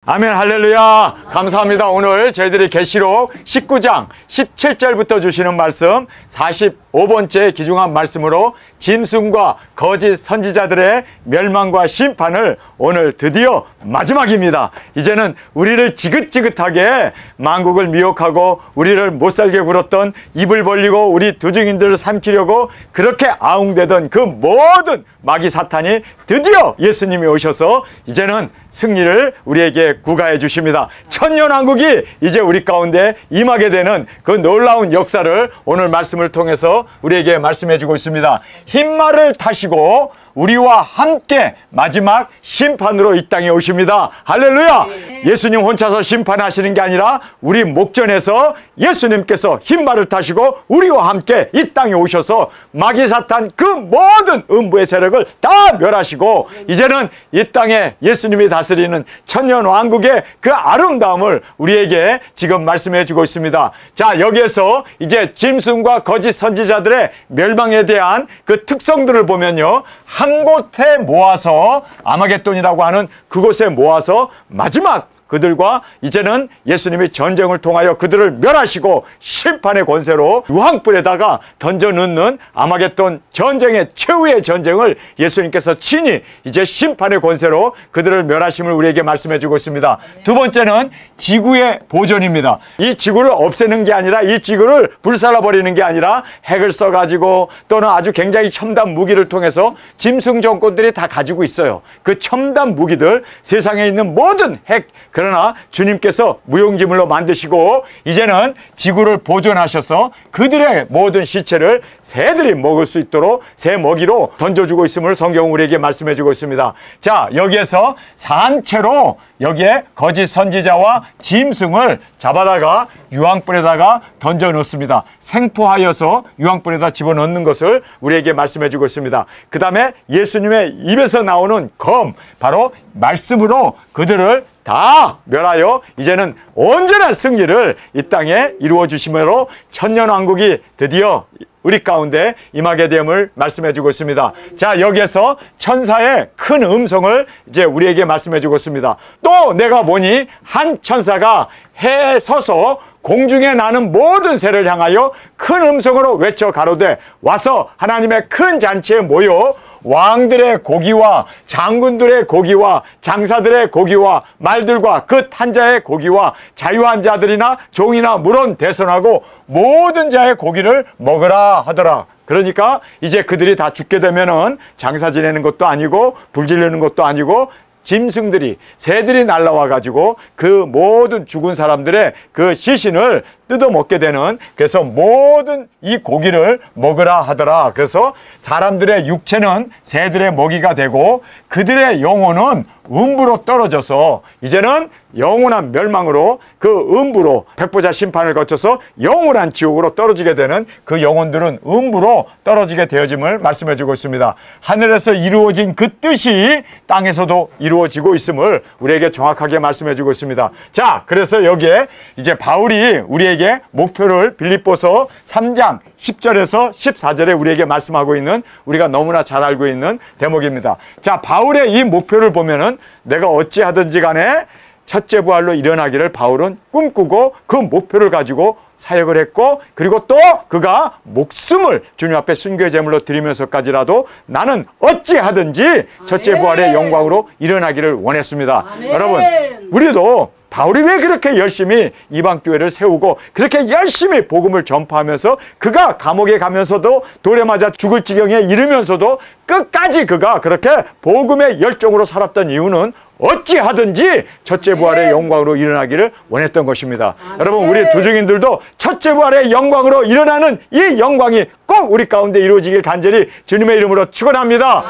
아멘. 할렐루야. 감사합니다. 오늘 저희들이 계시록 19장 17절부터 주시는 말씀 45번째 귀중한 말씀으로 짐승과 거짓 선지자들의 멸망과 심판을 오늘 드디어 마지막입니다. 이제는 우리를 지긋지긋하게 만국을 미혹하고 우리를 못살게 굴었던 입을 벌리고 우리 두증인들을 삼키려고 그렇게 아웅대던 그 모든 마귀 사탄이 드디어 예수님이 오셔서 이제는 승리를 우리에게 구가해 주십니다. 천년왕국이 이제 우리 가운데 임하게 되는 그 놀라운 역사를 오늘 말씀을 통해서 우리에게 말씀해 주고 있습니다. 흰말을 타시고 우리와 함께 마지막 심판으로 이 땅에 오십니다. 할렐루야. 예수님 혼자서 심판하시는 게 아니라 우리 목전에서 예수님께서 흰말을 타시고 우리와 함께 이 땅에 오셔서 마귀 사탄 그 모든 음부의 세력을 다 멸하시고 이제는 이 땅에 예수님이 다스리는 천년 왕국의 그 아름다움을 우리에게 지금 말씀해 주고 있습니다. 자, 여기에서 이제 짐승과 거짓 선지자들의 멸망에 대한 그 특성들을 보면요, 한 곳에 모아서 아마겟돈이라고 하는 그곳에 모아서 마지막 그들과 이제는 예수님이 전쟁을 통하여 그들을 멸하시고 심판의 권세로 유황불에다가 던져 넣는 아마겟돈 전쟁의 최후의 전쟁을 예수님께서 친히 이제 심판의 권세로 그들을 멸하심을 우리에게 말씀해 주고 있습니다. 두 번째는 지구의 보존입니다. 이 지구를 없애는 게 아니라 이 지구를 불살라버리는 게 아니라 핵을 써가지고 또는 아주 굉장히 첨단 무기를 통해서 짐승 정권들이 다 가지고 있어요. 그 첨단 무기들, 세상에 있는 모든 핵, 그러나 주님께서 무용지물로 만드시고 이제는 지구를 보존하셔서 그들의 모든 시체를 새들이 먹을 수 있도록 새 먹이로 던져주고 있음을 성경은 우리에게 말씀해주고 있습니다. 자, 여기에서 산채로 여기에 거짓 선지자와 짐승을 잡아다가 유황불에다가 던져 넣습니다. 생포하여서 유황불에다 집어넣는 것을 우리에게 말씀해주고 있습니다. 그 다음에 예수님의 입에서 나오는 검, 바로 말씀으로 그들을 다 멸하여 이제는 온전한 승리를 이 땅에 이루어 주심으로 천년왕국이 드디어 우리 가운데 임하게 됨을 말씀해 주고 있습니다. 자, 여기에서 천사의 큰 음성을 이제 우리에게 말씀해 주고 있습니다. 또 내가 보니 한 천사가 해에 서서 공중에 나는 모든 새를 향하여 큰 음성으로 외쳐 가로되 와서 하나님의 큰 잔치에 모여 왕들의 고기와 장군들의 고기와 장사들의 고기와 말들과 그 탄자의 고기와 자유한 자들이나 종이나 물론 대선하고 모든 자의 고기를 먹으라 하더라. 그러니까 이제 그들이 다 죽게 되면은 장사 지내는 것도 아니고 불 지르는 것도 아니고 짐승들이, 새들이 날라와 가지고 그 모든 죽은 사람들의 그 시신을 뜯어먹게 되는, 그래서 모든 이 고기를 먹으라 하더라. 그래서 사람들의 육체는 새들의 먹이가 되고 그들의 영혼은 음부로 떨어져서 이제는 영원한 멸망으로 그 음부로 백보자 심판을 거쳐서 영원한 지옥으로 떨어지게 되는 그 영혼들은 음부로 떨어지게 되어짐을 말씀해 주고 있습니다. 하늘에서 이루어진 그 뜻이 땅에서도 이루어지고 있음을 우리에게 정확하게 말씀해 주고 있습니다. 자, 그래서 여기에 이제 바울이 우리에게 목표를 빌립보서 3장 10절에서 14절에 우리에게 말씀하고 있는, 우리가 너무나 잘 알고 있는 대목입니다. 자, 바울의 이 목표를 보면은 내가 어찌하든지 간에 첫째 부활로 일어나기를 바울은 꿈꾸고 그 목표를 가지고 사역을 했고, 그리고 또 그가 목숨을 주님 앞에 순교의 제물로 드리면서까지라도 나는 어찌하든지 첫째 부활의 영광으로 일어나기를 원했습니다. 아멘. 여러분, 우리도 바울이 왜 그렇게 열심히 이방교회를 세우고 그렇게 열심히 복음을 전파하면서 그가 감옥에 가면서도 돌에 맞아 죽을 지경에 이르면서도 끝까지 그가 그렇게 복음의 열정으로 살았던 이유는 어찌하든지 첫째 부활의 영광으로 일어나기를 원했던 것입니다. 여러분, 우리 두증인들도 첫째 부활의 영광으로 일어나는 이 영광이 꼭 우리 가운데 이루어지길 간절히 주님의 이름으로 축원합니다.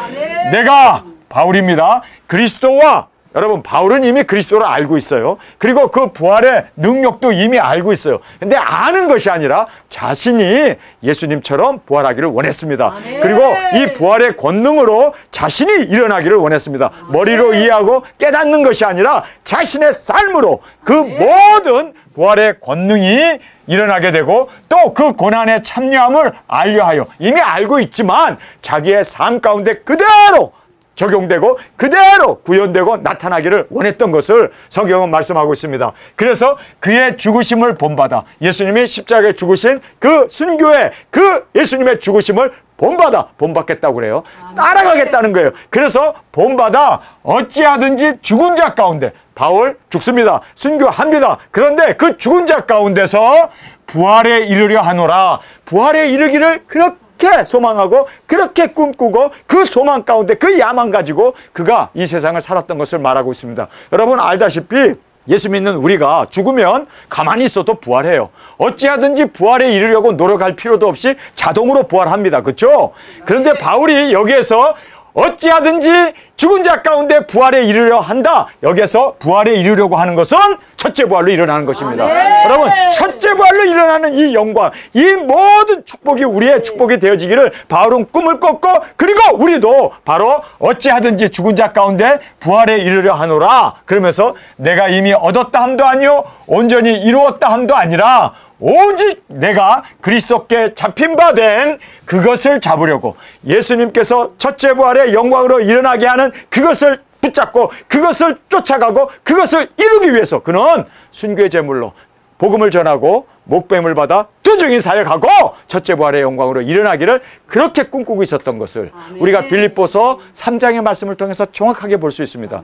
내가 바울입니다. 그리스도와, 여러분, 바울은 이미 그리스도를 알고 있어요. 그리고 그 부활의 능력도 이미 알고 있어요. 근데 아는 것이 아니라 자신이 예수님처럼 부활하기를 원했습니다. 아멘. 그리고 이 부활의 권능으로 자신이 일어나기를 원했습니다. 머리로 이해하고 깨닫는 것이 아니라 자신의 삶으로 그 모든 부활의 권능이 일어나게 되고 또 그 고난에 참여함을 알려 하여 이미 알고 있지만 자기의 삶 가운데 그대로 적용되고 그대로 구현되고 나타나기를 원했던 것을 성경은 말씀하고 있습니다. 그래서 그의 죽으심을 본받아 예수님이 십자가에 죽으신 그 순교의 그 예수님의 죽으심을 본받겠다고 그래요. 따라가겠다는 거예요. 그래서 본받아 어찌하든지 죽은 자 가운데 바울 죽습니다. 순교합니다. 그런데 그 죽은 자 가운데서 부활에 이르려 하노라. 부활에 이르기를 그렇게 소망하고 그렇게 꿈꾸고 그 소망 가운데 그 야망 가지고 그가 이 세상을 살았던 것을 말하고 있습니다. 여러분 알다시피 예수 믿는 우리가 죽으면 가만히 있어도 부활해요. 어찌하든지 부활에 이르려고 노력할 필요도 없이 자동으로 부활합니다. 그렇죠? 그런데 바울이 여기에서 어찌하든지 죽은 자 가운데 부활에 이르려 한다. 여기에서 부활에 이르려고 하는 것은 첫째 부활로 일어나는 것입니다. 여러분 첫째 부활로 일어나는 이 영광, 이 모든 축복이 우리의 축복이 되어지기를 바울은 꿈을 꿨고 그리고 우리도 바로 어찌하든지 죽은 자 가운데 부활에 이르려 하노라. 그러면서 내가 이미 얻었다 함도 아니요 온전히 이루었다 함도 아니라 오직 내가 그리스도께 잡힌 바 된 그것을 잡으려고 예수님께서 첫째 부활의 영광으로 일어나게 하는 그것을 붙잡고 그것을 쫓아가고 그것을 이루기 위해서 그는 순교의 제물로 복음을 전하고 목뱀을 받아 두중인 사역하고 첫째 부활의 영광으로 일어나기를 그렇게 꿈꾸고 있었던 것을 우리가 빌립보서 3장의 말씀을 통해서 정확하게 볼 수 있습니다.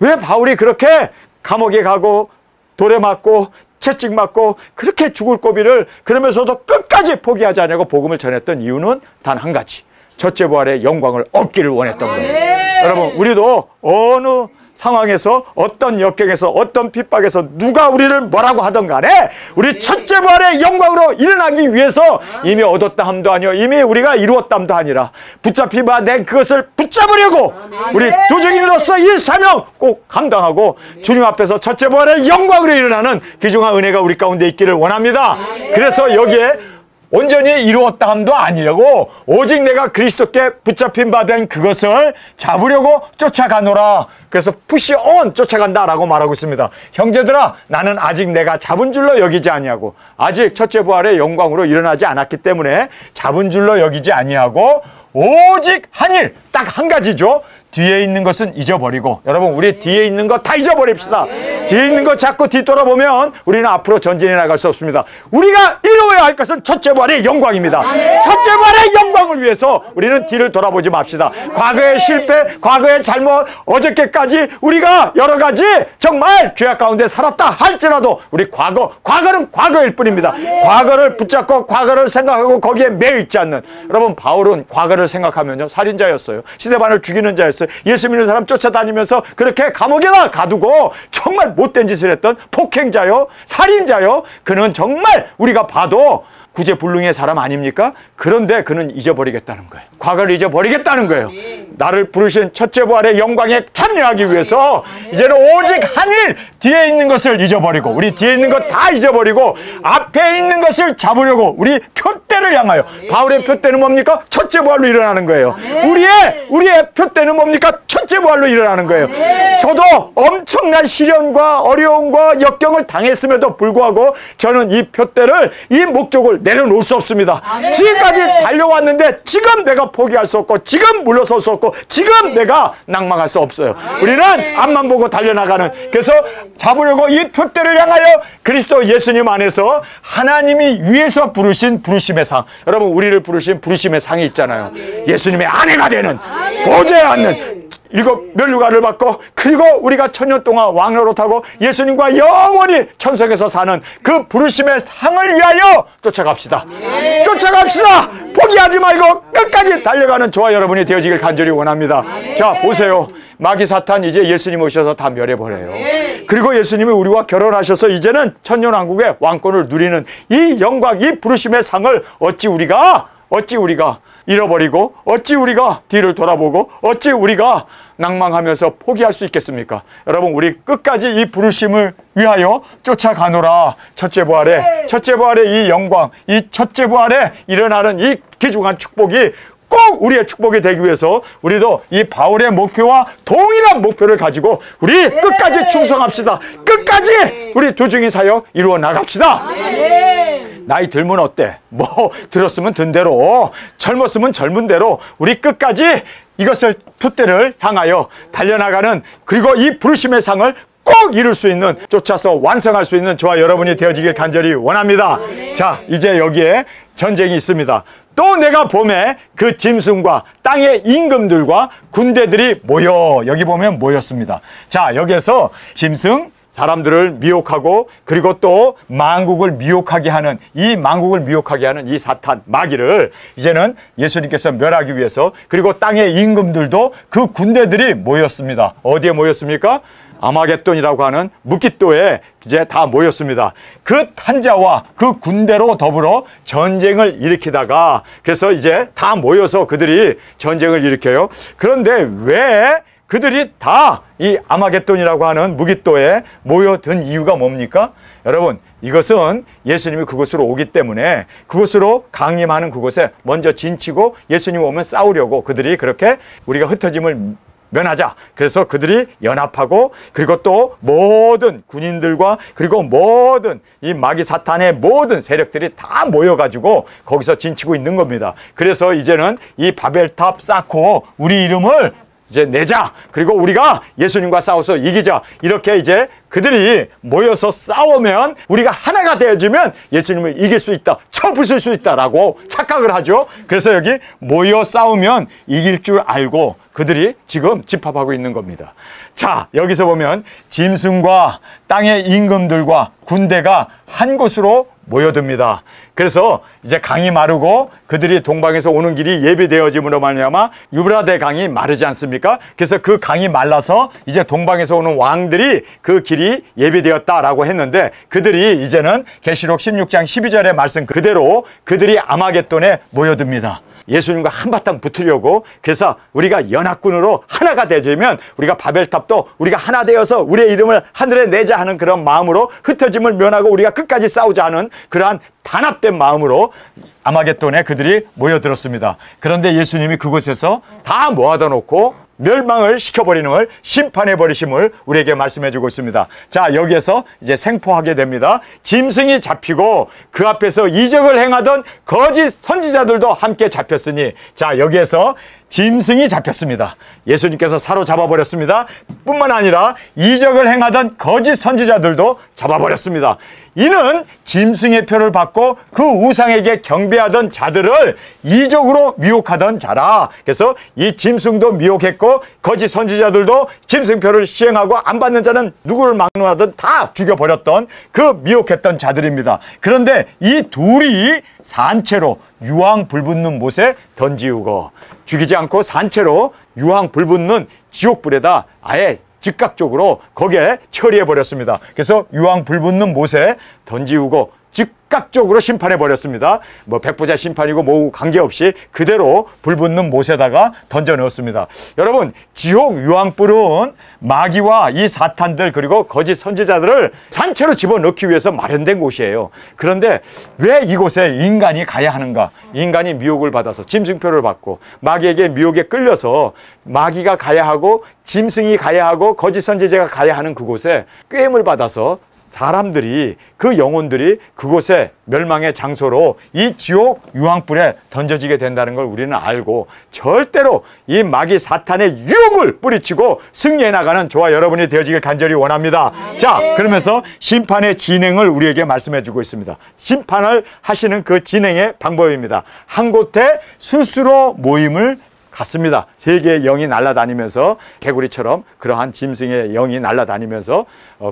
왜 바울이 그렇게 감옥에 가고 돌에 맞고 채찍 맞고 그렇게 죽을 고비를 그러면서도 끝까지 포기하지 않냐고 복음을 전했던 이유는 단 한 가지. 첫째 부활의 영광을 얻기를 원했던 거예요. 여러분 우리도 어느 상황에서 어떤 역경에서 어떤 핍박에서 누가 우리를 뭐라고 하든 간에 우리 첫째 부활의 영광으로 일어나기 위해서 이미 얻었다 함도 아니요 이미 우리가 이루었다 함도 아니라 붙잡히바 된 그것을 붙잡으려고 우리 도중인으로서 이 사명 꼭 감당하고 주님 앞에서 첫째 부활의 영광으로 일어나는 귀중한 은혜가 우리 가운데 있기를 원합니다. 그래서 여기에 온전히 이루었다 함도 아니라고 오직 내가 그리스도께 붙잡힌 바 된 그것을 잡으려고 쫓아가노라. 그래서 푸시온 쫓아간다라고 말하고 있습니다. 형제들아 나는 아직 내가 잡은 줄로 여기지 아니하고 아직 첫째 부활의 영광으로 일어나지 않았기 때문에 잡은 줄로 여기지 아니하고 오직 한 일 딱 한 가지죠. 뒤에 있는 것은 잊어버리고 여러분 우리 뒤에 있는 거 다 잊어버립시다. 뒤에 있는 거 자꾸 뒤돌아보면 우리는 앞으로 전진해 나갈 수 없습니다. 우리가 이루어야 할 것은 첫째 부활의 영광입니다. 첫째 부활의 영광을 위해서 우리는 뒤를 돌아보지 맙시다. 과거의 실패, 과거의 잘못, 어저께까지 우리가 여러 가지 정말 죄악 가운데 살았다 할지라도 우리 과거는 과거일 뿐입니다. 과거를 붙잡고 과거를 생각하고 거기에 매여 있지 않는 여러분 바울은 과거를 생각하면요 살인자였어요. 스데반을 죽이는 자였어요. 예수 믿는 사람 쫓아다니면서 그렇게 감옥에다 가두고 정말 못된 짓을 했던 폭행자요 살인자요. 그는 정말 우리가 봐도 구제불능의 사람 아닙니까? 그런데 그는 잊어버리겠다는 거예요. 과거를 잊어버리겠다는 거예요. 나를 부르신 첫째 부활의 영광에 참여하기 위해서 이제는 오직 한 일 뒤에 있는 것을 잊어버리고 우리 뒤에 있는 것 다 잊어버리고 앞에 있는 것을 잡으려고 우리 표대를 향하여 바울의 표대는 뭡니까? 첫째 부활로 일어나는 거예요. 우리의 표대는 뭡니까? 첫째 부활로 일어나는 거예요. 저도 엄청난 시련과 어려움과 역경을 당했음에도 불구하고 저는 이 표대를 이 목적을 내려놓을 수 없습니다. 지금까지 달려왔는데 지금 내가 포기할 수 없고 지금 물러설 수 없고 지금 내가 낭망할 수 없어요. 우리는 앞만 보고 달려나가는 그래서 잡으려고 이 표대를 향하여 그리스도 예수님 안에서 하나님이 위에서 부르신 부르심의 상 여러분 우리를 부르신 부르심의 상이 있잖아요. 예수님의 아내가 되는 보좌에 앉는 7 면류관을 받고 그리고 우리가 천년 동안 왕노릇하고 예수님과 영원히 천석에서 사는 그 부르심의 상을 위하여 쫓아갑시다. 쫓아갑시다. 포기하지 말고 끝까지 달려가는 저와 여러분이 되어지길 간절히 원합니다. 자 보세요. 마귀 사탄 이제 예수님 오셔서 다 멸해버려요. 그리고 예수님이 우리와 결혼하셔서 이제는 천년왕국의 왕권을 누리는 이 영광 이 부르심의 상을 어찌 우리가 잃어버리고 어찌 우리가 뒤를 돌아보고 어찌 우리가 낭망하면서 포기할 수 있겠습니까? 여러분 우리 끝까지 이 부르심을 위하여 쫓아가노라. 첫째 부활의 이 영광 이 첫째 부활에 일어나는 이 귀중한 축복이 꼭 우리의 축복이 되기 위해서 우리도 이 바울의 목표와 동일한 목표를 가지고 우리 끝까지 충성합시다. 끝까지 우리 도중이 사역 이루어 나갑시다. 나이 들면 어때? 뭐 들었으면 든 대로 젊었으면 젊은 대로 우리 끝까지 이것을 표대를 향하여 달려나가는, 그리고 이 부르심의 상을 꼭 이룰 수 있는, 쫓아서 완성할 수 있는 저와 여러분이 되어지길 간절히 원합니다. 자, 이제 여기에 전쟁이 있습니다. 또 내가 봄에 그 짐승과 땅의 임금들과 군대들이 모여, 여기 보면 모였습니다. 자, 여기에서 짐승, 사람들을 미혹하고, 그리고 또 만국을 미혹하게 하는, 이 만국을 미혹하게 하는 이 사탄, 마귀를 이제는 예수님께서 멸하기 위해서, 그리고 땅의 임금들도 그 군대들이 모였습니다. 어디에 모였습니까? 아마겟돈이라고 하는 묵깃도에 이제 다 모였습니다. 그 탄자와 그 군대로 더불어 전쟁을 일으키다가, 그래서 이제 다 모여서 그들이 전쟁을 일으켜요. 그런데 왜 그들이 다 이 아마겟돈이라고 하는 묵깃도에 모여든 이유가 뭡니까? 여러분, 이것은 예수님이 그곳으로 오기 때문에 그곳으로 강림하는 그곳에 먼저 진치고 예수님 오면 싸우려고 그들이 그렇게 우리가 흩어짐을 면하자. 그래서 그들이 연합하고, 그리고 또 모든 군인들과, 그리고 모든 이 마귀 사탄의 모든 세력들이 다 모여가지고 거기서 진치고 있는 겁니다. 그래서 이제는 이 바벨탑 쌓고 우리 이름을 이제 내자. 그리고 우리가 예수님과 싸워서 이기자. 이렇게 이제 그들이 모여서 싸우면, 우리가 하나가 되어지면 예수님을 이길 수 있다, 쳐부술 수 있다라고 착각을 하죠. 그래서 여기 모여 싸우면 이길 줄 알고 그들이 지금 집합하고 있는 겁니다. 자, 여기서 보면 짐승과 땅의 임금들과 군대가 한 곳으로 모여듭니다. 그래서 이제 강이 마르고 그들이 동방에서 오는 길이 예비되어짐으로 말미암아 유브라데 강이 마르지 않습니까? 그래서 그 강이 말라서 이제 동방에서 오는 왕들이 그 길이 예비되었다라고 했는데, 그들이 이제는 계시록 16장 12절의 말씀 그대로 그들이 아마겟돈에 모여듭니다. 예수님과 한바탕 붙으려고. 그래서 우리가 연합군으로 하나가 되자면 우리가 바벨탑도 우리가 하나 되어서 우리의 이름을 하늘에 내자 하는 그런 마음으로, 흩어짐을 면하고 우리가 끝까지 싸우자 하는 그러한 단합된 마음으로 아마겟돈에 그들이 모여들었습니다. 그런데 예수님이 그곳에서 다 모아다 놓고 멸망을 시켜버리는, 심판해버리심을 우리에게 말씀해주고 있습니다. 자, 여기에서 이제 생포하게 됩니다. 짐승이 잡히고 그 앞에서 이적을 행하던 거짓 선지자들도 함께 잡혔으니, 자, 여기에서 짐승이 잡혔습니다. 예수님께서 사로잡아 버렸습니다. 뿐만 아니라 이적을 행하던 거짓 선지자들도 잡아버렸습니다. 이는 짐승의 표를 받고 그 우상에게 경배하던 자들을 이적으로 미혹하던 자라. 그래서 이 짐승도 미혹했고 거짓 선지자들도 짐승표를 시행하고 안 받는 자는 누구를 막론하든 다 죽여버렸던 그 미혹했던 자들입니다. 그런데 이 둘이 산채로 유황 불붙는 못에 던지우고, 죽이지 않고 산채로 유황 불붙는 지옥불에다 아예 즉각적으로 거기에 처리해버렸습니다. 그래서 유황 불붙는 못에 던지우고 즉각적으로 심판해버렸습니다. 뭐 백보자 심판이고 뭐 관계없이 그대로 불붙는 못에다가 던져 넣었습니다. 여러분, 지옥 유황불은 마귀와 이 사탄들 그리고 거짓 선지자들을 산채로 집어넣기 위해서 마련된 곳이에요. 그런데 왜 이곳에 인간이 가야 하는가? 인간이 미혹을 받아서 짐승표를 받고 마귀에게 미혹에 끌려서 마귀가 가야 하고 짐승이 가야 하고 거짓 선지자가 가야 하는 그곳에 꾀임을 받아서 사람들이, 그 영혼들이 그곳에 멸망의 장소로 이 지옥 유황불에 던져지게 된다는 걸 우리는 알고 절대로 이 마귀 사탄의 유혹을 뿌리치고 승리해 나가는 저와 여러분이 되어지길 간절히 원합니다. 자, 그러면서 심판의 진행을 우리에게 말씀해 주고 있습니다. 심판을 하시는 그 진행의 방법입니다. 한 곳에 스스로 모임을 같습니다. 세 개의 영이 날아다니면서 개구리처럼 그러한 짐승의 영이 날아다니면서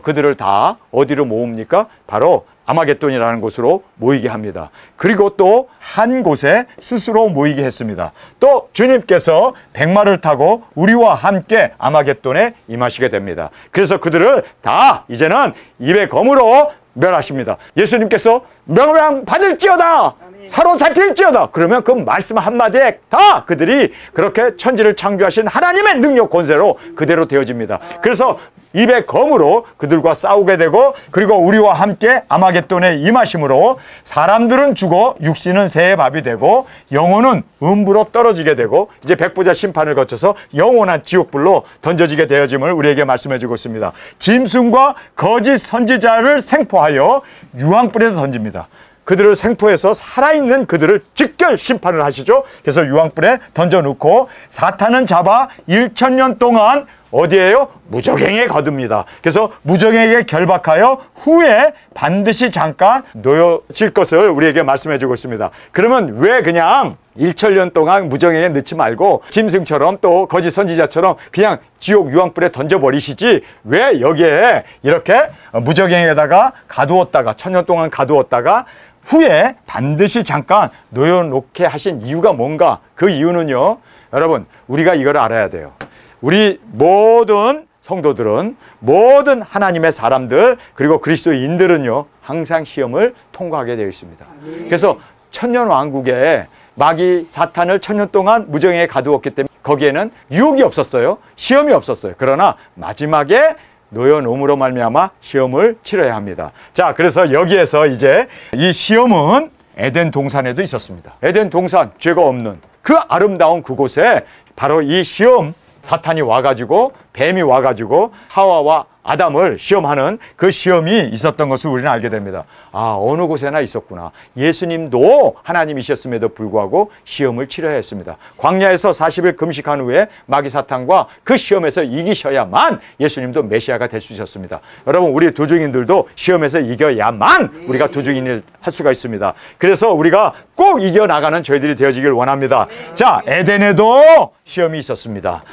그들을 다 어디로 모읍니까? 바로 아마겟돈이라는 곳으로 모이게 합니다. 그리고 또 한 곳에 스스로 모이게 했습니다. 또 주님께서 백마를 타고 우리와 함께 아마겟돈에 임하시게 됩니다. 그래서 그들을 다 이제는 입의 검으로 멸하십니다. 예수님께서 명령 받을지어다, 사로잡힐지어다. 그러면 그 말씀 한마디에 다 그들이 그렇게 천지를 창조하신 하나님의 능력 권세로 그대로 되어집니다. 그래서 입의 검으로 그들과 싸우게 되고, 그리고 우리와 함께 아마겟돈에 임하심으로 사람들은 죽어 육신은 새의 밥이 되고 영혼은 음부로 떨어지게 되고 이제 백보자 심판을 거쳐서 영원한 지옥불로 던져지게 되어짐을 우리에게 말씀해 주고 있습니다. 짐승과 거짓 선지자를 생포하여 유황불에 던집니다. 그들을 생포해서 살아있는 그들을 직결 심판을 하시죠. 그래서 유황불에 던져놓고 사탄은 잡아 1000년 동안 어디에요? 무적행에 거둡니다. 그래서 무적행에게 결박하여 후에 반드시 잠깐 놓여질 것을 우리에게 말씀해 주고 있습니다. 그러면 왜 그냥 1000년 동안 무적행에 넣지 말고 짐승처럼 또 거짓 선지자처럼 그냥 지옥 유황불에 던져버리시지 왜 여기에 이렇게 무적행에다가 가두었다가 1000년 동안 가두었다가 후에 반드시 잠깐 놓여놓게 하신 이유가 뭔가? 그 이유는요, 여러분, 우리가 이걸 알아야 돼요. 우리 모든 성도들은, 모든 하나님의 사람들, 그리고 그리스도인들은요, 항상 시험을 통과하게 되어 있습니다. 그래서 천년왕국에 마귀 사탄을 1000년 동안 무정에 가두었기 때문에 거기에는 유혹이 없었어요. 시험이 없었어요. 그러나 마지막에 놓여놓음으로 말미암아 시험을 치러야 합니다. 자, 그래서 여기에서 이제 이 시험은 에덴 동산에도 있었습니다. 에덴 동산, 죄가 없는 그 아름다운 그곳에 바로 이 시험, 사탄이 와가지고, 뱀이 와가지고 하와와 아담을 시험하는 그 시험이 있었던 것을 우리는 알게 됩니다. 아, 어느 곳에나 있었구나. 예수님도 하나님이셨음에도 불구하고 시험을 치러야 했습니다. 광야에서 40일 금식한 후에 마귀 사탄과 그 시험에서 이기셔야만 예수님도 메시아가 될 수 있었습니다. 여러분, 우리 도중인들도 시험에서 이겨야만 우리가 도중인을 할 수가 있습니다. 그래서 우리가 꼭 이겨나가는 저희들이 되어지길 원합니다. 자, 에덴에도 시험이 있었습니다.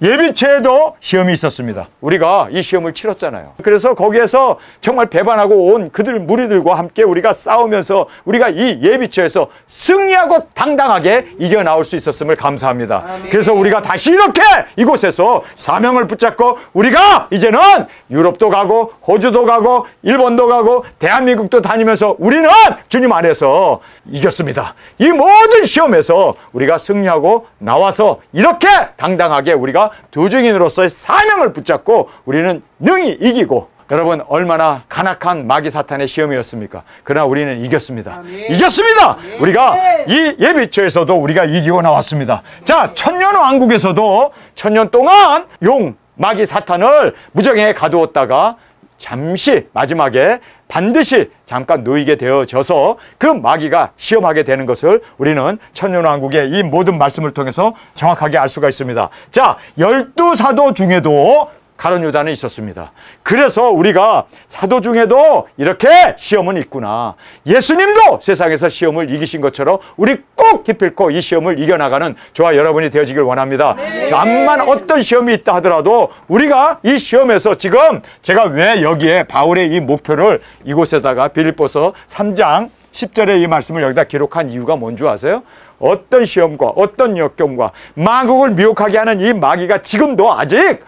예비체에도 시험이 있었습니다. 우리가 이 시험을 치렀잖아요. 그래서 거기에서 정말 배반하고 온 그들 무리들과 함께 우리가 싸우면서 우리가 이 예비체에서 승리하고 당당하게 이겨나올 수 있었음을 감사합니다. 그래서 우리가 다시 이렇게 이곳에서 사명을 붙잡고 우리가 이제는 유럽도 가고 호주도 가고 일본도 가고 대한민국도 다니면서 우리는 주님 안에서 이겼습니다. 이 모든 시험에서 우리가 승리하고 나와서 이렇게 당당하게 우리가 도중인으로서의 사명을 붙잡고 우리는 능히 이기고, 여러분, 얼마나 간악한 마귀 사탄의 시험이었습니까? 그러나 우리는 이겼습니다. 이겼습니다. 우리가 이 예비처에서도 우리가 이기고 나왔습니다. 자, 천년왕국에서도 1000년 동안 용 마귀 사탄을 무정행에 가두었다가 잠시 마지막에 반드시 잠깐 놓이게 되어져서 그 마귀가 시험하게 되는 것을 우리는 천년왕국의 이 모든 말씀을 통해서 정확하게 알 수가 있습니다. 자, 12사도 중에도 가룟 유다는 있었습니다. 그래서 우리가 사도 중에도 이렇게 시험은 있구나. 예수님도 세상에서 시험을 이기신 것처럼 우리 꼭 기필코 이 시험을 이겨나가는 저와 여러분이 되어지길 원합니다. 암만 어떤 시험이 있다 하더라도 우리가 이 시험에서 지금 제가 왜 여기에 바울의 이 목표를 이곳에다가 빌립보서 3장 10절의 이 말씀을 여기다 기록한 이유가 뭔지 아세요? 어떤 시험과 어떤 역경과 만국을 미혹하게 하는 이 마귀가 지금도 아직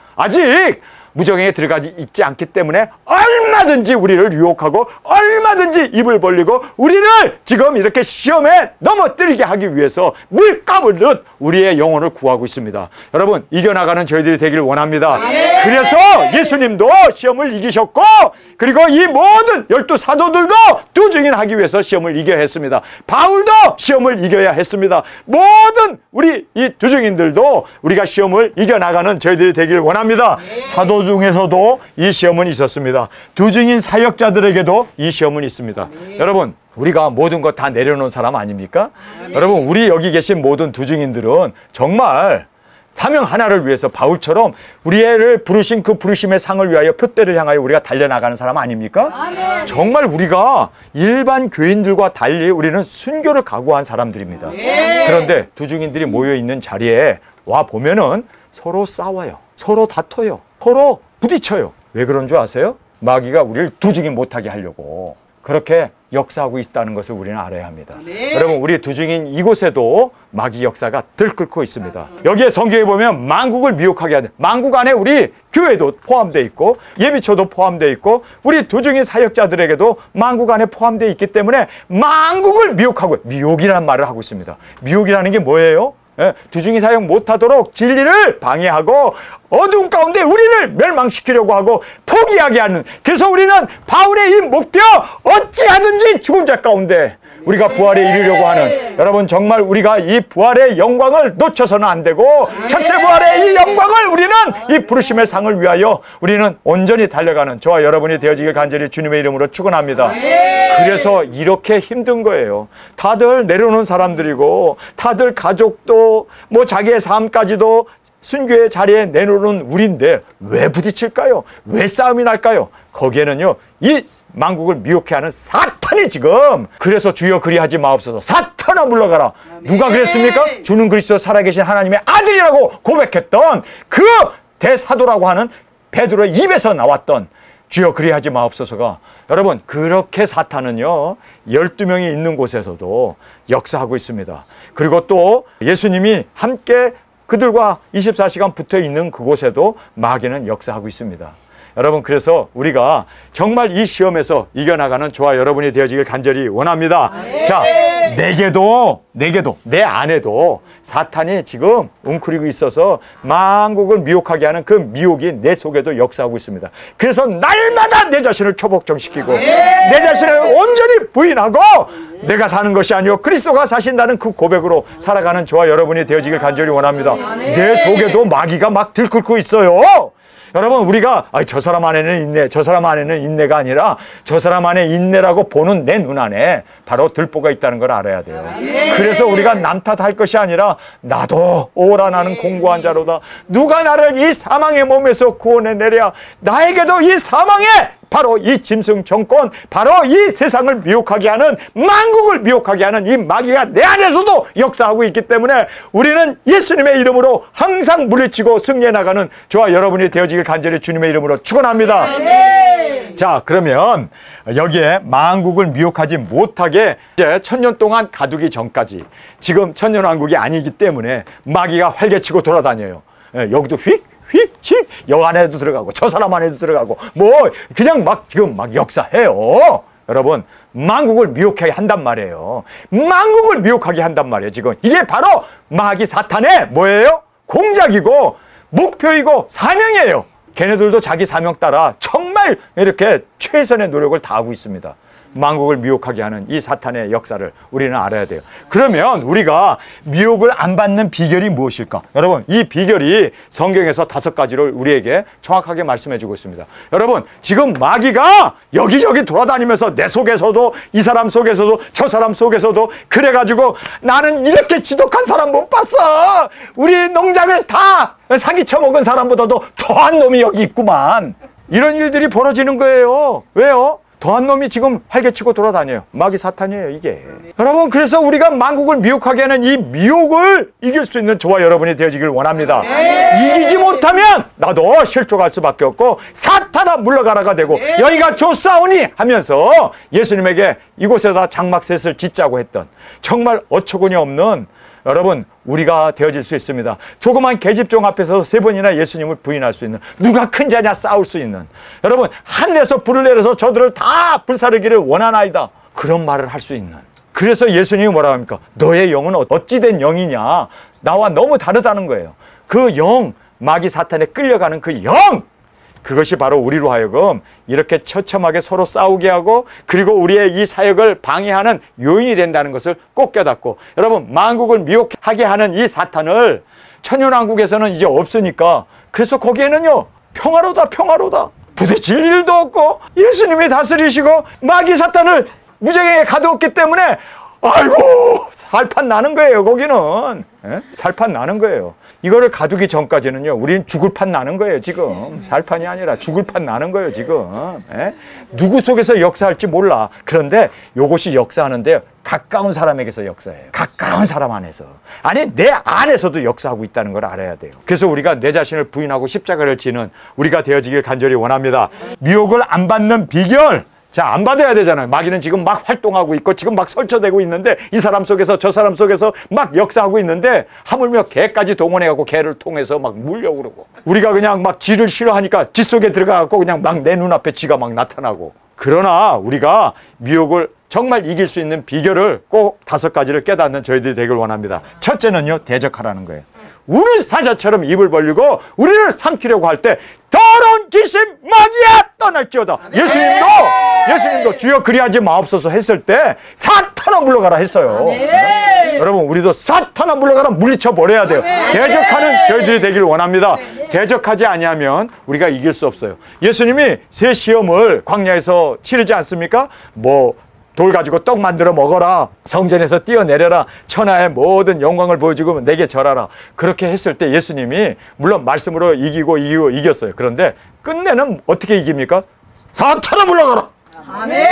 무정행에 들어가지 있지 않기 때문에 얼마든지 우리를 유혹하고 얼마든지 입을 벌리고 우리를 지금 이렇게 시험에 넘어뜨리게 하기 위해서 밀가부르듯 우리의 영혼을 구하고 있습니다. 여러분, 이겨나가는 저희들이 되길 원합니다. 그래서 예수님도 시험을 이기셨고, 그리고 이 모든 12사도들도 도중인하기 위해서 시험을 이겨야 했습니다. 바울도 시험을 이겨야 했습니다. 모든 우리 이 도중인들도 우리가 시험을 이겨나가는 저희들이 되길 원합니다. 사도 중에서도 이 시험은 있었습니다. 도중인 사역자들에게도 이 시험은 있습니다. 여러분, 우리가 모든 것 다 내려놓은 사람 아닙니까? 여러분, 우리 여기 계신 모든 도중인들은 정말 사명 하나를 위해서 바울처럼 우리를 부르신 그 부르심의 상을 위하여 표대를 향하여 우리가 달려나가는 사람 아닙니까? 정말 우리가 일반 교인들과 달리 우리는 순교를 각오한 사람들입니다. 그런데 도중인들이 모여있는 자리에 와 보면은 서로 싸워요. 서로 다퉈요. 서로 부딪혀요. 왜 그런 줄 아세요? 마귀가 우리를 도중인 못하게 하려고 그렇게 역사하고 있다는 것을 우리는 알아야 합니다. 여러분, 우리 도중인 이곳에도 마귀 역사가 들끓고 있습니다. 여기에 성경에 보면 만국을 미혹하게 하는, 만국 안에 우리 교회도 포함되어 있고 예비처도 포함되어 있고 우리 도중인 사역자들에게도 만국 안에 포함되어 있기 때문에 만국을 미혹하고, 미혹이라는 말을 하고 있습니다. 미혹이라는 게 뭐예요? 두중이 사역 못하도록 진리를 방해하고 어두운 가운데 우리를 멸망시키려고 하고 포기하게 하는, 그래서 우리는 바울의 이 목표, 어찌하든지 죽은 자 가운데 우리가 부활에 이르려고 하는, 여러분, 정말 우리가 이 부활의 영광을 놓쳐서는 안 되고 첫째 부활의 이 영광을 우리는 이 부르심의 상을 위하여 우리는 온전히 달려가는 저와 여러분이 되어지길 간절히 주님의 이름으로 축원합니다. 그래서 이렇게 힘든 거예요. 다들 내려오는 사람들이고 다들 가족도 뭐 자기의 삶까지도 순교의 자리에 내놓는 우리인데 왜 부딪힐까요? 왜 싸움이 날까요? 거기에는요, 이 만국을 미혹해 하는 사탄이 지금, 그래서 주여 그리하지 마옵소서, 사탄아 물러가라. 누가 그랬습니까? 주는 그리스도 살아계신 하나님의 아들이라고 고백했던 그 대사도라고 하는 베드로의 입에서 나왔던 주여 그리하지 마옵소서가, 여러분, 그렇게 사탄은요 12명이 있는 곳에서도 역사하고 있습니다. 그리고 또 예수님이 함께 그들과 24시간 붙어 있는 그곳에도 마귀는 역사하고 있습니다. 여러분, 그래서 우리가 정말 이 시험에서 이겨나가는 저와 여러분이 되어지길 간절히 원합니다. 자, 내게도 내 안에도 사탄이 지금 웅크리고 있어서 만국을 미혹하게 하는 그 미혹이 내 속에도 역사하고 있습니다. 그래서 날마다 내 자신을 초복정시키고 내 자신을 온전히 부인하고 내가 사는 것이 아니요 그리스도가 사신다는 그 고백으로 살아가는 저와 여러분이 되어지길 간절히 원합니다. 내 속에도 마귀가 막 들끓고 있어요. 여러분, 우리가 저 사람 안에는 인내, 저 사람 안에는 인내가 아니라 저 사람 안에 인내라고 보는 내 눈 안에 바로 들보가 있다는 걸 알아야 돼요. 그래서 우리가 남 탓할 것이 아니라 나도 오라 나는 공고한 자로다. 누가 나를 이 사망의 몸에서 구원해내랴. 나에게도 이 사망의 바로 이 짐승 정권, 바로 이 세상을 미혹하게 하는, 만국을 미혹하게 하는 이 마귀가 내 안에서도 역사하고 있기 때문에 우리는 예수님의 이름으로 항상 물리치고 승리해 나가는 저와 여러분이 되어지길 간절히 주님의 이름으로 축원합니다. 자, 그러면 여기에 만국을 미혹하지 못하게 이제 1000년 동안 가두기 전까지, 지금 천년왕국이 아니기 때문에 마귀가 활개치고 돌아다녀요. 여기도 휙 여 안에도 들어가고 저 사람 안에도 들어가고 뭐 그냥 막 지금 막 역사해요. 여러분, 만국을 미혹하게 한단 말이에요. 만국을 미혹하게 한단 말이에요. 지금 이게 바로 마귀 사탄의 뭐예요? 공작이고 목표이고 사명이에요. 걔네들도 자기 사명 따라 정말 이렇게 최선의 노력을 다하고 있습니다. 만국을 미혹하게 하는 이 사탄의 역사를 우리는 알아야 돼요. 그러면 우리가 미혹을 안 받는 비결이 무엇일까? 여러분, 이 비결이 성경에서 5가지를 우리에게 정확하게 말씀해 주고 있습니다. 여러분, 지금 마귀가 여기저기 돌아다니면서 내 속에서도 이 사람 속에서도 저 사람 속에서도 그래가지고 나는 이렇게 지독한 사람 못 봤어. 우리 농장을 다 사기쳐 먹은 사람보다도 더한 놈이 여기 있구만. 이런 일들이 벌어지는 거예요. 왜요? 더한 놈이 지금 활개치고 돌아다녀요. 마귀 사탄이에요, 이게. 여러분, 그래서 우리가 만국을 미혹하게 하는 이 미혹을 이길 수 있는 저와 여러분이 되어지길 원합니다. 이기지 못하면 나도 실족할 수밖에 없고 사탄아 물러가라가 되고 여기가 좋사오니 하면서 예수님에게 이곳에다 장막셋을 짓자고 했던, 정말 어처구니 없는, 여러분, 우리가 되어질 수 있습니다. 조그만 계집종 앞에서 3번이나 예수님을 부인할 수 있는, 누가 큰 자냐 싸울 수 있는, 여러분, 하늘에서 불을 내려서 저들을 다 불사르기를 원하나이다, 그런 말을 할 수 있는. 그래서 예수님이 뭐라고 합니까? 너의 영은 어찌된 영이냐? 나와 너무 다르다는 거예요. 그 영, 마귀 사탄에 끌려가는 그 영, 그것이 바로 우리로 하여금 이렇게 처참하게 서로 싸우게 하고, 그리고 우리의 이 사역을 방해하는 요인이 된다는 것을 꼭 깨닫고, 여러분, 만국을 미혹하게 하는 이 사탄을 천년왕국에서는 이제 없으니까, 그래서 거기에는요 평화로다, 평화로다, 부딪힐 일도 없고 예수님이 다스리시고 마귀 사탄을 무정하게 가두었기 때문에 아이고 살판 나는 거예요. 거기는 살판 나는 거예요. 이거를 가두기 전까지는요 우리는 죽을 판 나는 거예요. 지금 살판이 아니라 죽을 판 나는 거예요. 지금 누구 속에서 역사할지 몰라. 그런데 이것이 역사하는데 가까운 사람에게서 역사해요. 가까운 사람 안에서. 아니, 내 안에서도 역사하고 있다는 걸 알아야 돼요. 그래서 우리가 내 자신을 부인하고 십자가를 지는 우리가 되어지길 간절히 원합니다. 미혹을 안 받는 비결, 자, 안 받아야 되잖아요. 마귀는 지금 막 활동하고 있고 지금 막 설쳐대고 있는데, 이 사람 속에서 저 사람 속에서 막 역사하고 있는데, 하물며 개까지 동원해갖고 개를 통해서 막 물려고 그러고, 우리가 그냥 막 지를 싫어하니까 지 속에 들어가갖고 그냥 막 내 눈앞에 지가 막 나타나고. 그러나 우리가 미혹을 정말 이길 수 있는 비결을 꼭 5가지를 깨닫는 저희들이 되길 원합니다. 첫째는요, 대적하라는 거예요. 우는 사자처럼 입을 벌리고 우리를 삼키려고 할 때 더러운 귀신 마귀야 떠날지어다. 예수님도 주여 그리하지 마옵소서 했을 때 사탄아 물러가라 했어요. 여러분, 우리도 사탄아 물러가라 물리쳐 버려야 돼요. 대적하는 저희들이 되길 원합니다. 대적하지 아니하면 우리가 이길 수 없어요. 예수님이 새 시험을 광야에서 치르지 않습니까? 뭐 돌 가지고 떡 만들어 먹어라. 성전에서 뛰어내려라. 천하의 모든 영광을 보여주고 내게 절하라. 그렇게 했을 때 예수님이 물론 말씀으로 이기고 이겼어요. 그런데 끝내는 어떻게 이깁니까? 사탄아 물러가라. 아멘.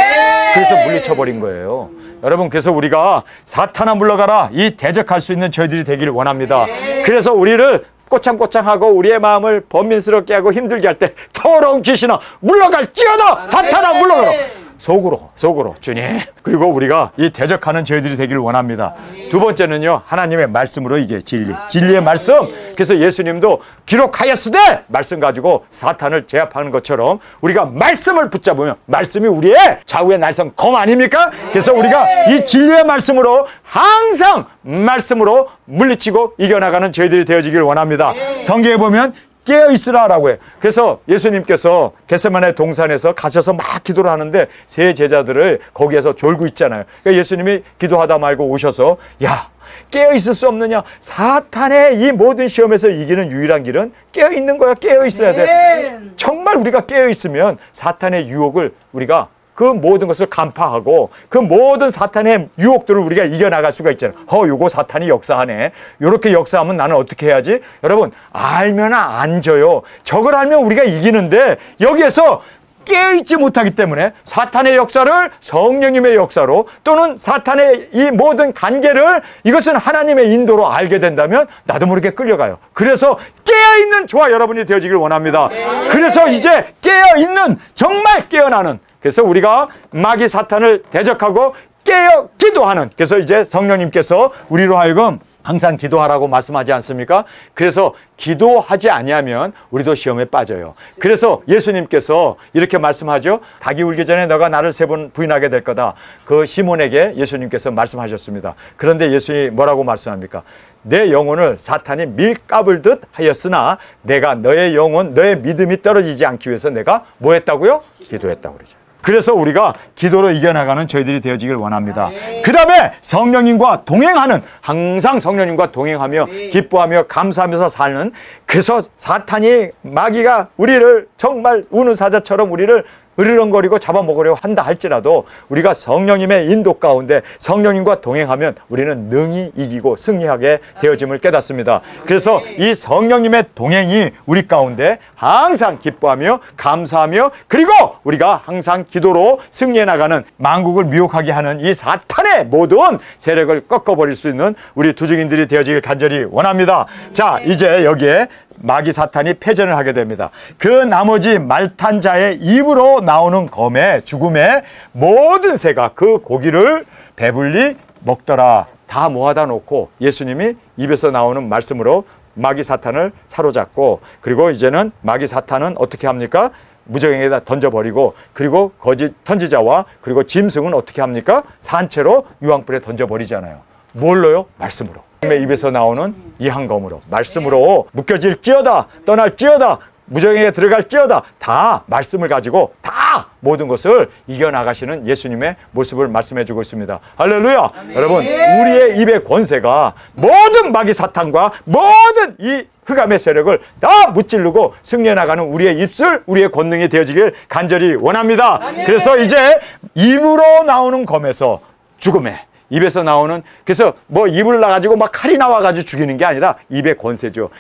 그래서 물리쳐버린 거예요. 여러분, 그래서 우리가 사탄아 물러가라, 이 대적할 수 있는 저희들이 되기를 원합니다. 그래서 우리를 꼬창꼬창하고 우리의 마음을 번민스럽게 하고 힘들게 할 때 더러운 귀신아 물러갈지어다. 사탄아 물러가라. 속으로 주님. 그리고 우리가 이 대적하는 저희들이 되기를 원합니다. 두 번째는요, 하나님의 말씀으로 이게 진리의 말씀. 그래서 예수님도 기록하였으되 말씀 가지고 사탄을 제압하는 것처럼 우리가 말씀을 붙잡으면 말씀이 우리의 좌우의 날선 검 아닙니까? 그래서 우리가 이 진리의 말씀으로 항상 말씀으로 물리치고 이겨나가는 저희들이 되어지기를 원합니다. 성경에 보면 깨어있으라라고 해요. 그래서 예수님께서 겟세마네 동산에서 가셔서 막 기도를 하는데 세 제자들을 거기에서 졸고 있잖아요. 그러니까 예수님이 기도하다 말고 오셔서 야, 깨어있을 수 없느냐? 사탄의 이 모든 시험에서 이기는 유일한 길은 깨어있는 거야. 깨어있어야 돼. 정말 우리가 깨어있으면 사탄의 유혹을 우리가 그 모든 것을 간파하고 그 모든 사탄의 유혹들을 우리가 이겨나갈 수가 있잖아요. 요거 사탄이 역사하네. 요렇게 역사하면 나는 어떻게 해야지? 여러분, 알면 안 져요. 저걸 알면 우리가 이기는데 여기에서 깨어있지 못하기 때문에 사탄의 역사를 성령님의 역사로 또는 사탄의 이 모든 관계를 이것은 하나님의 인도로 알게 된다면 나도 모르게 끌려가요. 그래서 깨어있는 저와 여러분이 되어지길 원합니다. 그래서 이제 깨어있는, 정말 깨어나는, 그래서 우리가 마귀 사탄을 대적하고 깨어 기도하는, 그래서 이제 성령님께서 우리로 하여금 항상 기도하라고 말씀하지 않습니까? 그래서 기도하지 아니하면 우리도 시험에 빠져요. 그래서 예수님께서 이렇게 말씀하죠. 닭이 울기 전에 너가 나를 3번 부인하게 될 거다. 그 시몬에게 예수님께서 말씀하셨습니다. 그런데 예수님이 뭐라고 말씀합니까? 내 영혼을 사탄이 밀가불듯 하였으나 내가 너의 영혼, 너의 믿음이 떨어지지 않기 위해서 내가 뭐 했다고요? 기도했다고 그러죠. 그래서 우리가 기도로 이겨나가는 저희들이 되어지길 원합니다. 그 다음에 성령님과 동행하는, 항상 성령님과 동행하며 기뻐하며 감사하면서 사는, 그래서 사탄이 마귀가 우리를 정말 우는 사자처럼 우리를 으르렁거리고 잡아먹으려고 한다 할지라도 우리가 성령님의 인도 가운데 성령님과 동행하면 우리는 능히 이기고 승리하게 되어짐을 깨닫습니다. 그래서 이 성령님의 동행이 우리 가운데 항상 기뻐하며 감사하며 그리고 우리가 항상 기도로 승리해 나가는, 만국을 미혹하게 하는 이 사탄의 모든 세력을 꺾어버릴 수 있는 우리 두 증인들이 되어지길 간절히 원합니다. 자, 이제 여기에 마귀 사탄이 패전을 하게 됩니다. 그 나머지 말탄 자의 입으로 나오는 검의 죽음의 모든 새가 그 고기를 배불리 먹더라. 다 모아다 놓고 예수님이 입에서 나오는 말씀으로 마귀 사탄을 사로잡고, 그리고 이제는 마귀 사탄은 어떻게 합니까? 무정에다 던져버리고, 그리고 거짓 선지자와 그리고 짐승은 어떻게 합니까? 산채로 유황불에 던져버리잖아요. 뭘로요? 말씀으로. 입에서 나오는 이 한 검으로, 말씀으로 묶여질지어다, 떠날지어다, 무정에게 들어갈지어다, 다 말씀을 가지고 다 모든 것을 이겨나가시는 예수님의 모습을 말씀해주고 있습니다. 할렐루야! 여러분, 우리의 입의 권세가 모든 마귀 사탄과 모든 이 흑암의 세력을 다 무찌르고 승리해 나가는 우리의 입술, 우리의 권능이 되어지길 간절히 원합니다. 그래서 이제 입으로 나오는 검에서 죽음에, 입에서 나오는, 그래서 뭐 입을 나가지고 막 칼이 나와가지고 죽이는 게 아니라 입의 권세죠.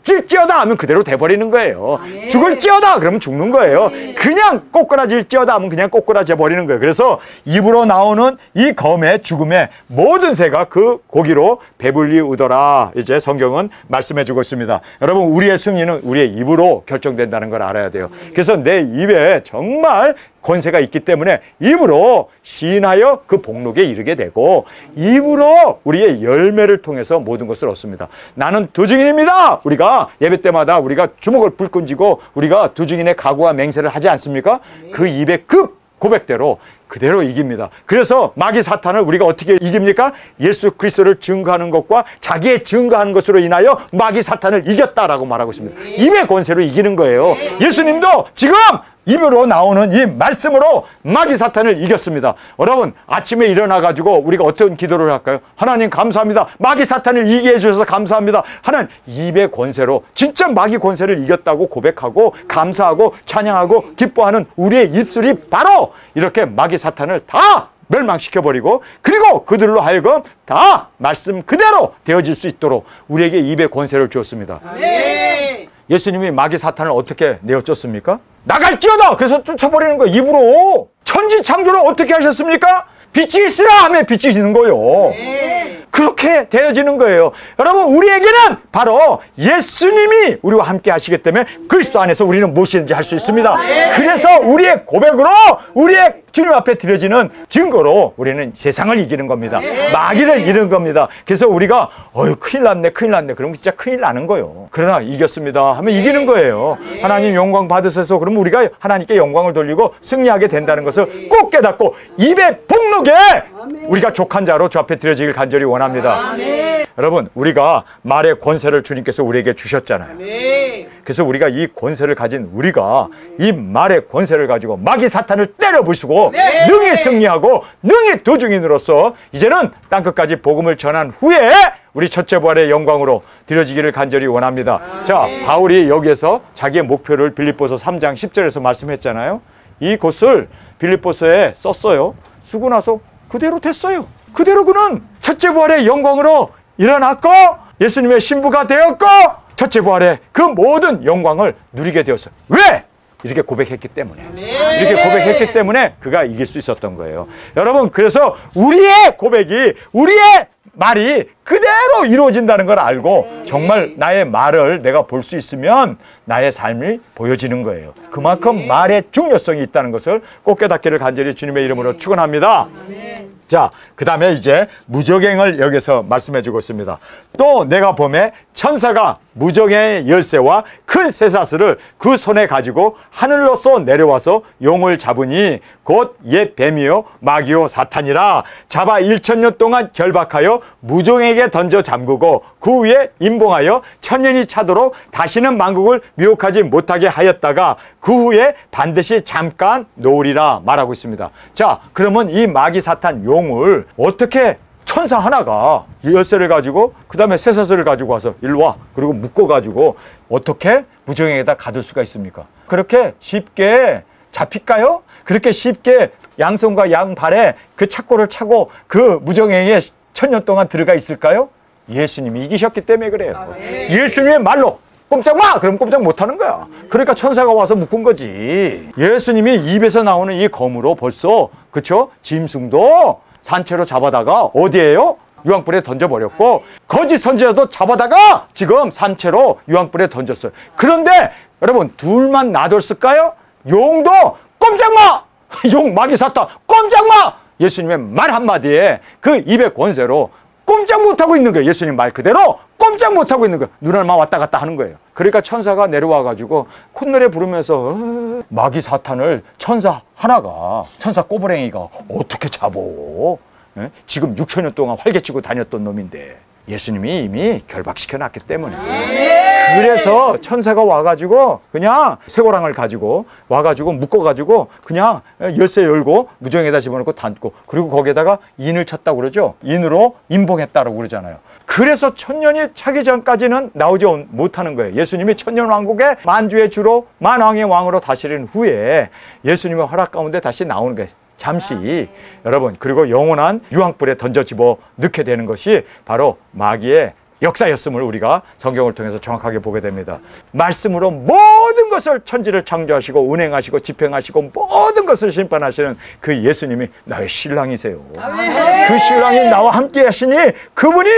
찔지어다 하면 그대로 돼버리는 거예요. 죽을지어다 그러면 죽는 거예요. 그냥 꼬꾸라질지어다 하면 그냥 꼬꾸라져 버리는 거예요. 그래서 입으로 나오는 이 검의 죽음의 모든 새가 그 고기로 배불리 우더라. 이제 성경은 말씀해 주고 있습니다. 여러분, 우리의 승리는 우리의 입으로 결정된다는 걸 알아야 돼요. 그래서 내 입에 정말 권세가 있기 때문에 입으로 시인하여 그 복록에 이르게 되고 입으로 우리의 열매를 통해서 모든 것을 얻습니다. 나는 두 증인입니다. 우리가 예배 때마다 우리가 주먹을 불끈 쥐고 우리가 두 증인의 각오와 맹세를 하지 않습니까? 그 입의 급 고백대로 그대로 이깁니다. 그래서 마귀 사탄을 우리가 어떻게 이깁니까? 예수 그리스도를 증거하는 것과 자기의 증거하는 것으로 인하여 마귀 사탄을 이겼다라고 말하고 있습니다. 입의 권세로 이기는 거예요. 예수님도 지금 입으로 나오는 이 말씀으로 마귀 사탄을 이겼습니다. 여러분, 아침에 일어나가지고 우리가 어떤 기도를 할까요? 하나님 감사합니다. 마귀 사탄을 이기게 해주셔서 감사합니다. 하나님, 입의 권세로 진짜 마귀 권세를 이겼다고 고백하고 감사하고 찬양하고 기뻐하는 우리의 입술이 바로 이렇게 마귀 사탄을 다 멸망시켜버리고, 그리고 그들로 하여금 다 말씀 그대로 되어질 수 있도록 우리에게 입의 권세를 주었습니다. 예수님이 마귀 사탄을 어떻게 내어쫓습니까? 나갈지어다! 그래서 쫓아버리는 거예요. 입으로. 천지 창조를 어떻게 하셨습니까? 빛이 있으라 하면 빛이 있는 거예요. 그렇게 되어지는 거예요. 여러분, 우리에게는 바로 예수님이 우리와 함께 하시기 때문에 그리스도 안에서 우리는 무엇이든지 할 수 있습니다. 그래서 우리의 고백으로, 우리의 주님 앞에 드려지는 증거로 우리는 세상을 이기는 겁니다. 마귀를 이기는 겁니다. 그래서 우리가 큰일 났네, 큰일 났네, 그러면 진짜 큰일 나는 거예요. 그러나 이겼습니다 하면 이기는 거예요. 하나님 영광 받으셔서 그러면 우리가 하나님께 영광을 돌리고 승리하게 된다는 것을 꼭 깨닫고 입에 복록에 우리가 족한 자로 주 앞에 드려지길 간절히 원합니다. 여러분, 우리가 말의 권세를 주님께서 우리에게 주셨잖아요. 그래서 우리가 이 권세를 가진 우리가 이 말의 권세를 가지고 마귀 사탄을 때려 부수고 능히 승리하고 능히 도중인으로서 이제는 땅끝까지 복음을 전한 후에 우리 첫째 부활의 영광으로 드려지기를 간절히 원합니다. 자, 바울이 여기에서 자기의 목표를 빌립보서 3장 10절에서 말씀했잖아요. 이곳을 빌립보서에 썼어요. 쓰고 나서 그대로 됐어요. 그대로 그는 첫째 부활의 영광으로 일어났고 예수님의 신부가 되었고 첫째 부활의 그 모든 영광을 누리게 되었어요. 왜? 이렇게 고백했기 때문에. 이렇게 고백했기 때문에 그가 이길 수 있었던 거예요. 여러분, 그래서 우리의 고백이, 우리의 말이 그대로 이루어진다는 걸 알고 정말 나의 말을 내가 볼 수 있으면 나의 삶이 보여지는 거예요. 그만큼 말의 중요성이 있다는 것을 꼭 깨닫기를 간절히 주님의 이름으로 축원합니다. 자, 그 다음에 이제 무저갱을 여기서 말씀해 주고 있습니다. 또 내가 보매 천사가 무저갱의 열쇠와 큰 쇠사슬을 그 손에 가지고 하늘로서 내려와서 용을 잡으니 곧 옛 뱀이요 마귀요 사탄이라 잡아 1000년 동안 결박하여 무저갱에게 던져 잠그고 그 위에 임봉하여 1000년이 차도록 다시는 만국을 미혹하지 못하게 하였다가 그 후에 반드시 잠깐 놓으리라 말하고 있습니다. 자, 그러면 이 마귀 사탄 용을 어떻게 천사 하나가 열쇠를 가지고 그 다음에 쇠사슬을 가지고 와서 일로 와, 그리고 묶어가지고 어떻게 무저갱에다 가둘 수가 있습니까? 그렇게 쉽게 잡힐까요? 그렇게 쉽게 양손과 양발에 그 착고를 차고 그 무저갱에 1000년 동안 들어가 있을까요? 예수님이 이기셨기 때문에 그래요. 예수님의 말로 꼼짝 마! 그럼 꼼짝 못하는 거야. 그러니까 천사가 와서 묶은 거지. 예수님이 입에서 나오는 이 검으로 벌써, 그쵸? 짐승도 산채로 잡아다가 어디에요? 유황불에 던져버렸고 거짓 선지자도 잡아다가 지금 산채로 유황불에 던졌어요. 그런데 여러분, 둘만 놔뒀을까요? 용도 꼼짝 마! 용 마귀 사탄 꼼짝 마! 예수님의 말 한마디에 그 입의 권세로 꼼짝 못하고 있는 거예요. 예수님 말 그대로 꼼짝 못하고 있는 거예요. 눈알만 왔다 갔다 하는 거예요. 그러니까 천사가 내려와가지고 콧노래 부르면서 마귀 사탄을 천사 하나가, 천사 꼬부랭이가 어떻게 잡어? 지금 6000년 동안 활개치고 다녔던 놈인데 예수님이 이미 결박시켜 놨기 때문에. 그래서 천사가 와가지고 그냥 쇠고랑을 가지고 와가지고 묶어가지고 그냥 열쇠 열고 무저갱에다 집어넣고 닫고, 그리고 거기에다가 인을 쳤다고 그러죠. 인으로 임봉했다고 그러잖아요. 그래서 1000년이 차기 전까지는 나오지 못하는 거예요. 예수님이 천년왕국의 만주의 주로 만왕의 왕으로 다스린 후에 예수님의 허락 가운데 다시 나오는 거예요. 잠시. 여러분, 그리고 영원한 유황불에 던져 집어 넣게 되는 것이 바로 마귀의 역사였음을 우리가 성경을 통해서 정확하게 보게 됩니다. 말씀으로 모든 것을 천지를 창조하시고 운행하시고 집행하시고 모든 것을 심판하시는 그 예수님이 나의 신랑이세요. 그 신랑이 나와 함께 하시니 그분이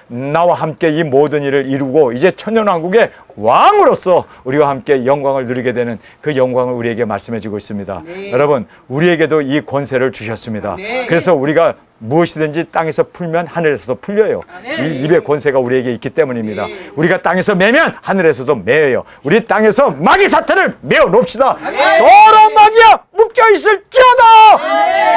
나와 함께 이 모든 일을 이루고 이제 천년왕국의 왕으로서 우리와 함께 영광을 누리게 되는 그 영광을 우리에게 말씀해 주고 있습니다. 여러분, 우리에게도 이 권세를 주셨습니다. 그래서 우리가 무엇이든지 땅에서 풀면 하늘에서도 풀려요. 이 입의 권세가 우리에게 있기 때문입니다. 우리가 땅에서 매면 하늘에서도 매요. 우리 땅에서 마귀 사탄을 메어 놓읍시다. 더러운 마귀야 묶여 있을지어다.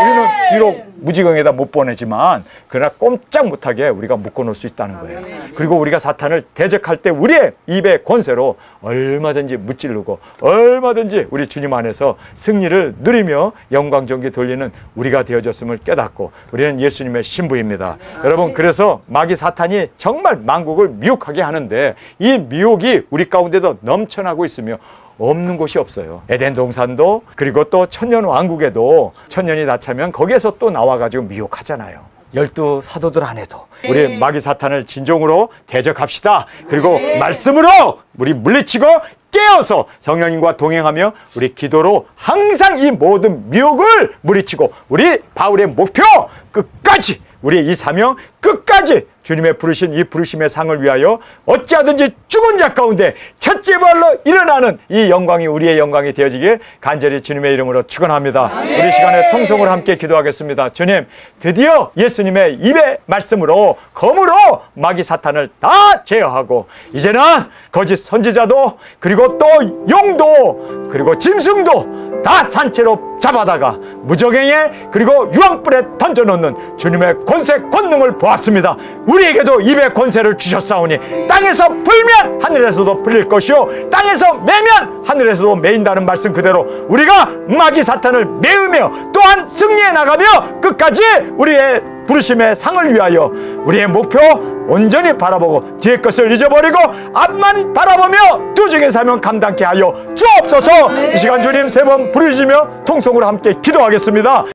우리는 비록 무지경에다 못 보내지만 그러나 꼼짝 못하게 우리가 묶어놓을 수 있다는 거예요. 그리고 우리가 사탄을 대적할 때 우리의 입의 권세로 얼마든지 무찌르고 얼마든지 우리 주님 안에서 승리를 누리며 영광전기 돌리는 우리가 되어졌음을 깨닫고 우리는 예수님의 신부입니다. 여러분, 그래서 마귀 사탄이 정말 만국을 미혹하게 하는데 이 미혹이 우리 가운데도 넘쳐나고 있으며 없는 곳이 없어요. 에덴 동산도, 그리고 또 천년 왕국에도 천년이 다 차면 거기에서 또 나와가지고 미혹하잖아요. 12 사도들 안에도 우리 마귀 사탄을 진정으로 대적합시다. 그리고 말씀으로 우리 물리치고 깨어서 성령님과 동행하며 우리 기도로 항상 이 모든 미혹을 물리치고 우리 바울의 목표 끝까지, 우리 이 사명 끝까지 주님의 부르신 이 부르심의 상을 위하여 어찌하든지 죽은 자 가운데 첫째 발로 일어나는 이 영광이 우리의 영광이 되어지길 간절히 주님의 이름으로 축원합니다. 우리 시간에 통성을 함께 기도하겠습니다. 주님, 드디어 예수님의 입의 말씀으로 검으로 마귀 사탄을 다 제어하고 이제는 거짓 선지자도, 그리고 또 용도, 그리고 짐승도 다 산채로 잡아다가 무적행에 그리고 유황불에 던져놓는 주님의 권세 권능을 보았습니다. 우리에게도 입의 권세를 주셨사오니 땅에서 풀면 하늘에서도 풀릴 것이요 땅에서 매면 하늘에서도 매인다는 말씀 그대로 우리가 마귀 사탄을 메으며 또한 승리해 나가며 끝까지 우리의 부르심의 상을 위하여 우리의 목표 온전히 바라보고 뒤의 것을 잊어버리고 앞만 바라보며 투정의 사명 감당케 하여 주옵소서. 이 시간 주님 세 번 부르시며 통성으로 함께 기도하겠습니다.